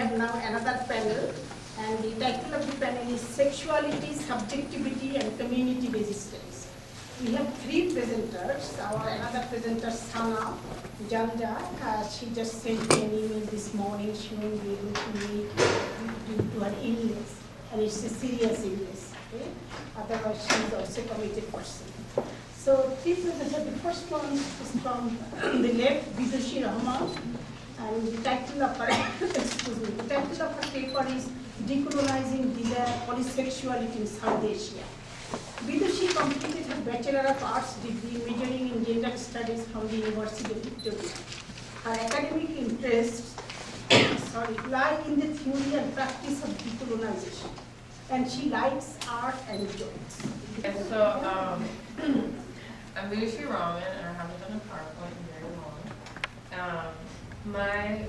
have now another panel, and the title of the panel is Sexuality, Subjectivity and Community-Based Studies. We have three presenters. Our another presenter, Sana Janja, she just sent me an email this morning. She won't be able to meet due to her illness, and it's a serious illness. Okay? Otherwise, she is also a committed person. So three presenters. The first one is from the left, Bidushi Rahman, and the title of her the title of her paper is Decolonizing Desire, Polysexuality in South Asia. Bidushi completed her Bachelor of Arts degree majoring in Gender Studies from the University of Victoria. Her academic interests lie in the theory and practice of decolonization, and she likes art and jokes. Okay, so I'm Bidushi Rahman, and I haven't done a PowerPoint in very long.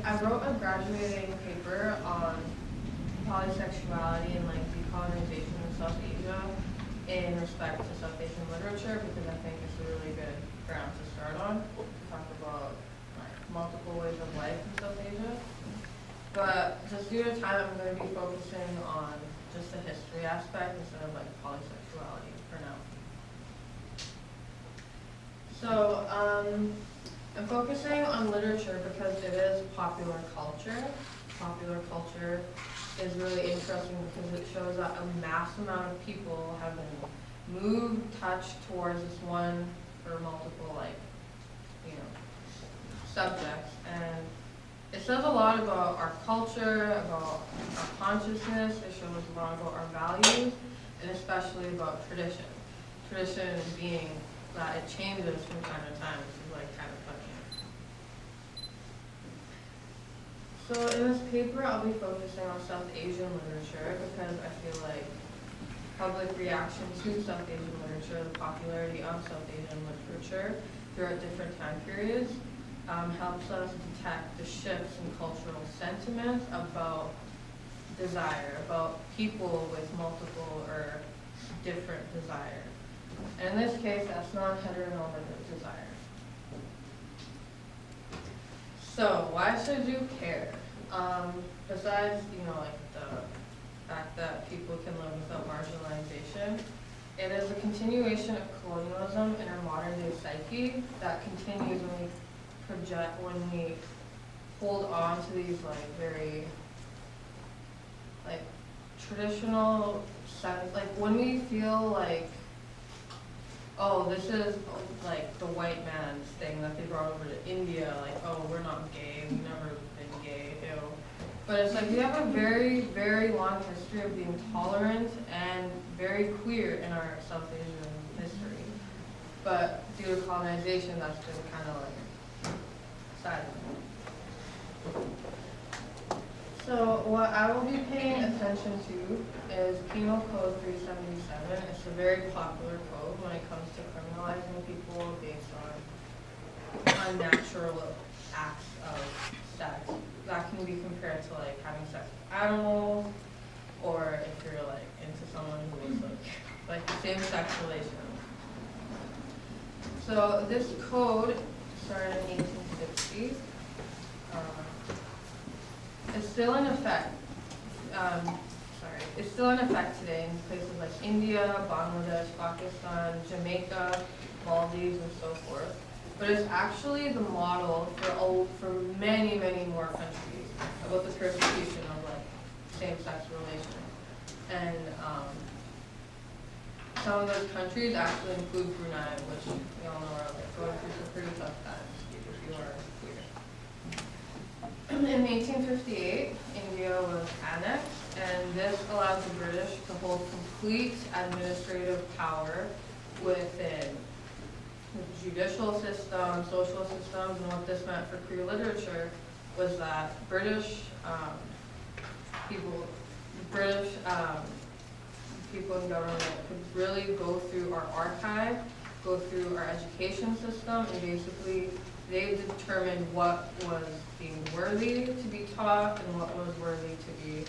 I wrote a graduating paper on polysexuality and decolonization in South Asia in respect to South Asian literature, because I think it's a really good ground to start on to talk about multiple ways of life in South Asia. But just due to time, I'm going to be focusing on just the history aspect instead of polysexuality for now. So I'm focusing on literature because it is popular culture. Popular culture is really interesting because it shows that a mass amount of people have been moved, touched towards this one or multiple subjects, and it says a lot about our culture, about our consciousness. It shows a lot about our values, and especially about tradition. Tradition being that it changes from time to time, which is kind of funny. So in this paper, I'll be focusing on South Asian literature because I feel like public reaction to South Asian literature, the popularity of South Asian literature throughout different time periods, helps us detect the shifts in cultural sentiments about desire, about people with multiple or different desires. And in this case, that's non-heteronormative desire. So why should you care? Besides, the fact that people can live without marginalization, it is a continuation of colonialism in our modern day psyche that continues when we hold on to these very traditional sense, when we feel oh, this is the white man's thing that they brought over to India, oh, we're not gay, we've never been gay, ew. But it's we have a very, very long history of being tolerant and very queer in our South Asian history. But due to colonization, that's been kind of sad. So what I will be paying attention to is Penal Code 377. It's a very popular code when it comes to criminalizing people based on unnatural acts of sex. That can be compared to having sex with animals, or if you're into someone who is the same-sex relations. So this code started in 1860. It's still in effect. It's still in effect today in places like India, Bangladesh, Pakistan, Jamaica, Maldives, and so forth. But it's actually the model for many, many more countries about the persecution of same-sex relations. And some of those countries actually include Brunei, which we all know are going through some pretty tough times if you are queer. In 1858, India was annexed, and this allowed the British to hold complete administrative power within the judicial system, social systems, and what this meant for queer literature was that British people in government could really go through our archive, go through our education system, and basically they determined what was being worthy to be taught and what was worthy to be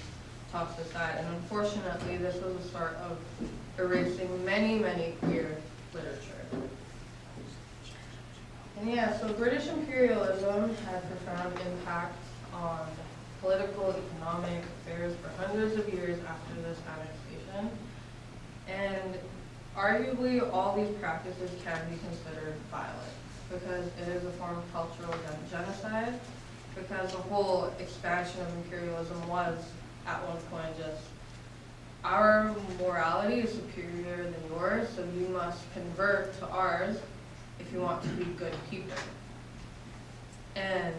tossed aside. And unfortunately, this was the start of erasing many, many queer literature. And yeah, so British imperialism had profound impact on political, economic affairs for hundreds of years after this annexation. And arguably, all these practices can be considered violent because it is a form of cultural genocide, because the whole expansion of imperialism was, at one point, just our morality is superior than yours, so you must convert to ours if you want to be good people. And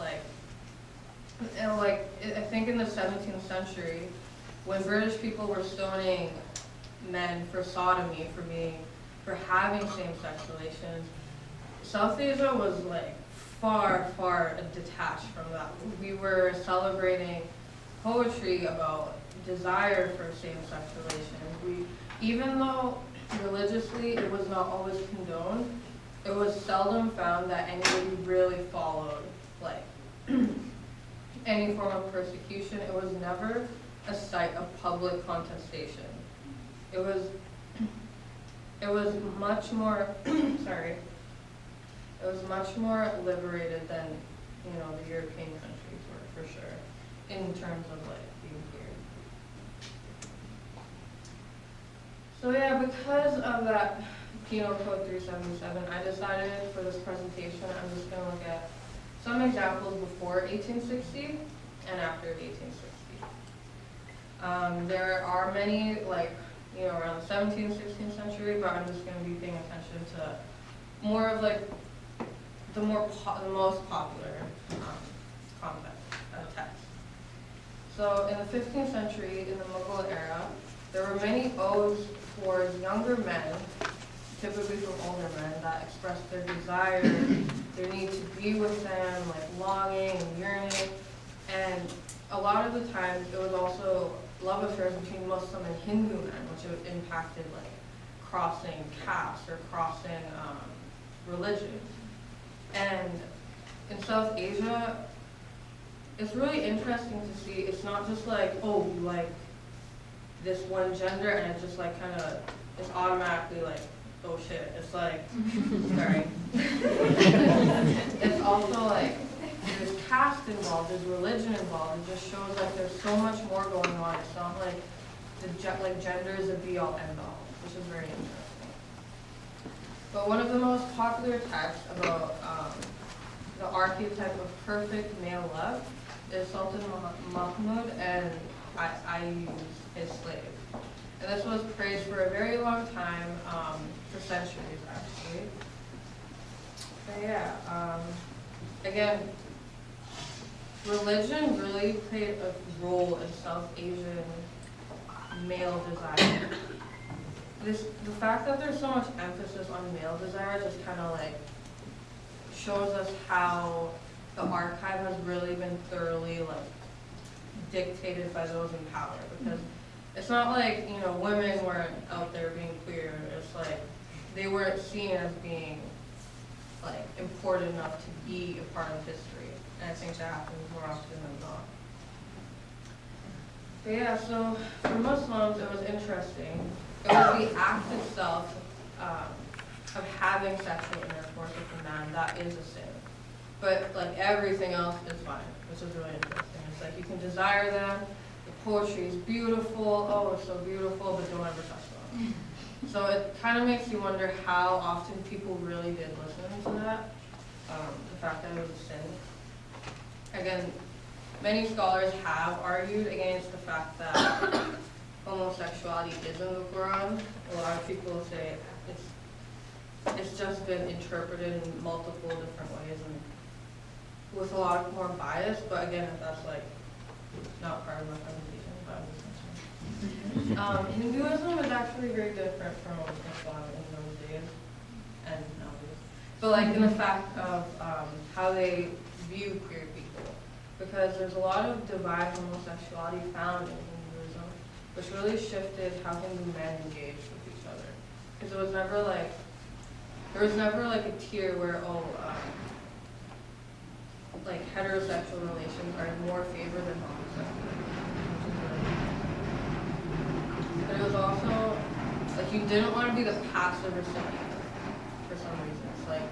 I think in the 17th century, when British people were stoning men for sodomy, for having same-sex relations, South Asia was like far, far detached from that. We were celebrating poetry about desire for same-sex relations. Even though religiously it was not always condoned, it was seldom found that anybody really followed like any form of persecution. It was never a site of public contestation. It was much more sorry. It was much more liberated than, the European countries were, for sure, in terms of like being queer. So yeah, because of that Penal Code 377, I decided for this presentation I'm just going to look at some examples before 1860 and after 1860. There are many, around the 17th, 16th century, but I'm just going to be paying attention to more of like the most popular text. So in the 15th century, in the Mughal era, there were many odes towards younger men, typically from older men, that expressed their desire, their need to be with them, like longing and yearning. And a lot of the times, it was also love affairs between Muslim and Hindu men, which impacted like crossing caste or crossing religion. And in South Asia, it's really interesting to see, it's not just like, oh, you like this one gender and it just like kind of, it's automatically like, oh shit, it's like, sorry. It's also like, there's caste involved, there's religion involved. It just shows like there's so much more going on. It's not like gender is a be-all, end-all, which is very interesting. But one of the most popular texts about the archetype of perfect male love is Sultan Mahmud and Ayyub's his slave. And this was praised for a very long time, for centuries actually. But yeah, again, religion really played a role in South Asian male desire. The fact that there's so much emphasis on male desire just kind of like shows us how the archive has really been thoroughly like dictated by those in power, because it's not like, women weren't out there being queer. It's like they weren't seen as being like important enough to be a part of history. And I think that happens more often than not. But yeah, so for Muslims, it was interesting. It was the act itself of having sexual intercourse with a man that is a sin. But like everything else is fine, which is really interesting. It's like you can desire them, the poetry is beautiful, oh it's so beautiful, but don't ever touch them. So it kind of makes you wonder how often people really did listen to that, the fact that it was a sin. Again, many scholars have argued against the fact that homosexuality is in the Quran. A lot of people say it's just been interpreted in multiple different ways and with a lot more bias, but again, that's like not part of my presentation, but I'm just mentioning. Hinduism is actually very different from Islam in those days and nowadays. But like in the fact of how they view queer people, because there's a lot of divine homosexuality found in Hinduism, which really shifted how Hindu men engaged with each other. Because it was never like, there was never like a tier where, like heterosexual relations are more favored than homosexual. But it was also, like you didn't want to be the passive recipient for some reason. It's like,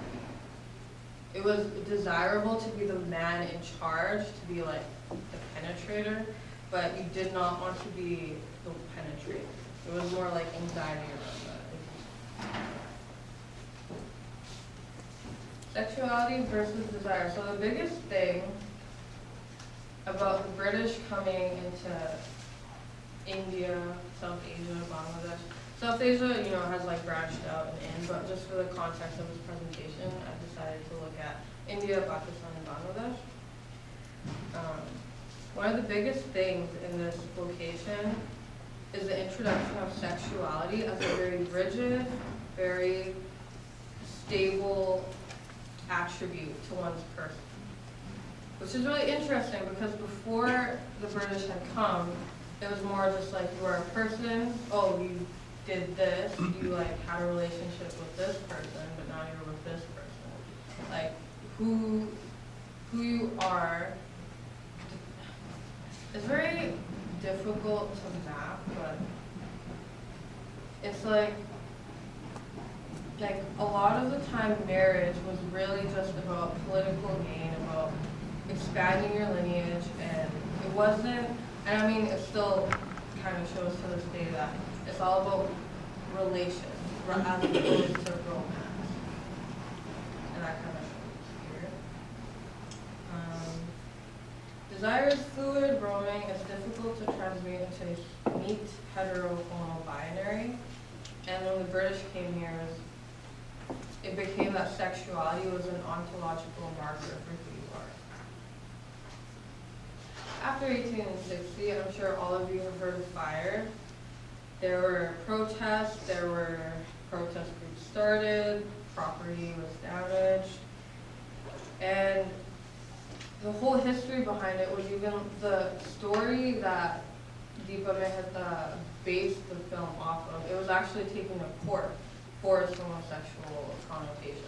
it was desirable to be the man in charge, to be like the penetrator, but you did not want to be the penetrator. It was more like anxiety around that. Sexuality versus desire. So the biggest thing about the British coming into India, South Asia, Bangladesh. South Asia, you know, has like branched out and in, but just for the context of this presentation, I decided to look at India, Pakistan, and Bangladesh. One of the biggest things in this location is the introduction of sexuality as a very rigid, very stable attribute to one's person. Which is really interesting because before the British had come, it was more just like you are a person, oh, you did this, you like had a relationship with this person, but now you're with this person. Like who you are, it's very difficult to map, but it's like a lot of the time marriage was really just about political gain, about expanding your lineage, and it wasn't, and I mean it still kind of shows to this day that it's all about relations as opposed to romance. And that kind of shows here. Desire is fluid, roaming, it's difficult to transmute into a neat, hetero, homo binary. And when the British came here, it became that sexuality was an ontological marker for who you are. After 1860, I'm sure all of you have heard of FIRE. There were protests groups started, property was damaged, and the whole history behind it was even the story that Deepa Mehta based the film off of. It was actually taken to court for its homosexual connotations.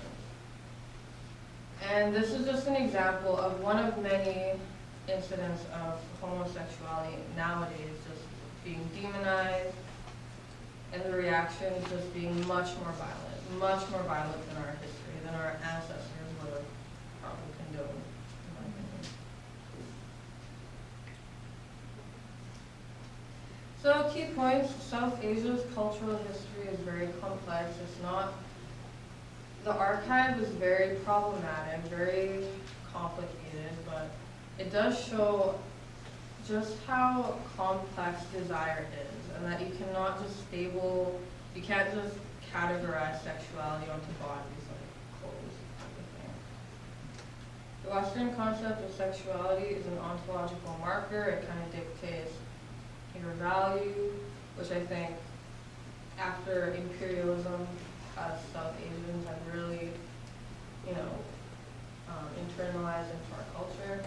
And this is just an example of one of many incidents of homosexuality nowadays just being demonized, and the reaction just being much more violent than our history, than our ancestors would have probably condoned, in my opinion. So key points, South Asia's cultural history is very complex. It's not, the archive is very problematic, very complicated, but it does show just how complex desire is, and that you cannot just you can't just categorize sexuality onto bodies like clothes type of thing. The Western concept of sexuality is an ontological marker. It kind of dictates your value, which I think after imperialism, us South Asians have really, internalized into our culture.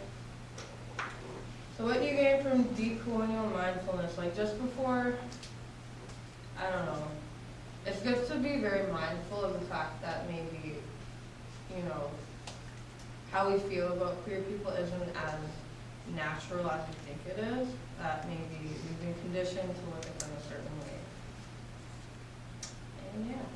So what you gain from decolonial mindfulness, like just before, I don't know, it's good to be very mindful of the fact that maybe, how we feel about queer people isn't as natural as we think it is, that maybe we've been conditioned to look at them a certain way. And yeah.